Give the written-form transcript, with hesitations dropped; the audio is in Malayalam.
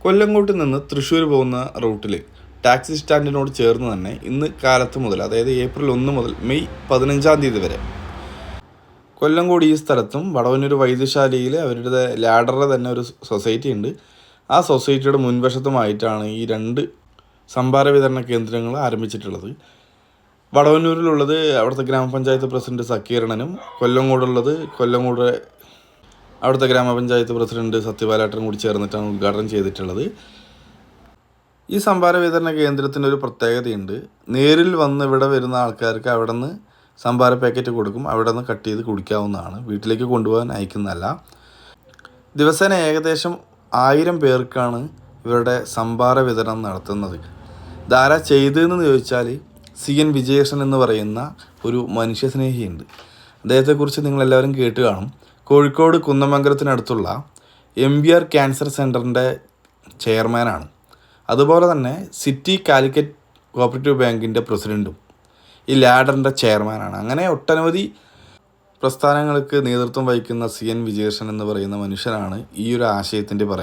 കൊല്ലങ്കോട്ട് നിന്ന് തൃശ്ശൂർ പോകുന്ന റൂട്ടിൽ ടാക്സി സ്റ്റാൻഡിനോട് ചേർന്ന് തന്നെ ഇന്ന് കാലത്ത് മുതൽ, അതായത് ഏപ്രിൽ 1 മുതൽ മെയ് 15 തീയതി വരെ കൊല്ലങ്കോട് ഈ സ്ഥലത്തും വടവന്നൂർ വൈദ്യശാലയിൽ അവരുടെ ലാഡറുടെ തന്നെ ഒരു സൊസൈറ്റി ഉണ്ട്. ആ സൊസൈറ്റിയുടെ മുൻവശത്തുമായിട്ടാണ് ഈ 2 സംഭാര വിതരണ കേന്ദ്രങ്ങൾ ആരംഭിച്ചിട്ടുള്ളത്. വടവന്നൂരിലുള്ളത് അവിടുത്തെ ഗ്രാമപഞ്ചായത്ത് പ്രസിഡന്റ് സക്കീരണനും, കൊല്ലങ്കോട് അവിടുത്തെ ഗ്രാമപഞ്ചായത്ത് പ്രസിഡന്റ് സത്യപാലേട്ടനും കൂടി ചേർന്നിട്ടാണ് ഉദ്ഘാടനം ചെയ്തിട്ടുള്ളത്. ഈ സംഭാര വിതരണ കേന്ദ്രത്തിൻ്റെ ഒരു പ്രത്യേകതയുണ്ട്. നേരിൽ വന്ന് ഇവിടെ വരുന്ന ആൾക്കാർക്ക് അവിടെ നിന്ന് സംഭാര പാക്കറ്റ് കൊടുക്കും, അവിടെ നിന്ന് കട്ട് ചെയ്ത് കുടിക്കാവുന്നതാണ്, വീട്ടിലേക്ക് കൊണ്ടുപോകാൻ അയക്കുന്നതല്ല. ദിവസേന ഏകദേശം 1000 പേർക്കാണ് ഇവരുടെ സംഭാര വിതരണം നടത്തുന്നത്. ഇതാരാ ചെയ്തതെന്ന് ചോദിച്ചാൽ CN വിജയേഷൻ എന്ന് പറയുന്ന ഒരു മനുഷ്യസ്നേഹിയുണ്ട്. അദ്ദേഹത്തെക്കുറിച്ച് നിങ്ങളെല്ലാവരും കേട്ട് കാണും. കോഴിക്കോട് കുന്നമംഗലത്തിനടുത്തുള്ള MBR ക്യാൻസർ സെൻ്ററിൻ്റെ ചെയർമാനാണ്. അതുപോലെ തന്നെ സിറ്റി കാലിക്കറ്റ് കോപ്പറേറ്റീവ് ബാങ്കിൻ്റെ പ്രസിഡൻറ്റും ഈ ലാഡറിൻ്റെ ചെയർമാനാണ്. അങ്ങനെ ഒട്ടനവധി പ്രസ്ഥാനങ്ങൾക്ക് നേതൃത്വം വഹിക്കുന്ന CN വിജയേഷൻ എന്ന് പറയുന്ന മനുഷ്യനാണ് ഈ ഒരു ആശയത്തിൻ്റെ പറയുന്നത്.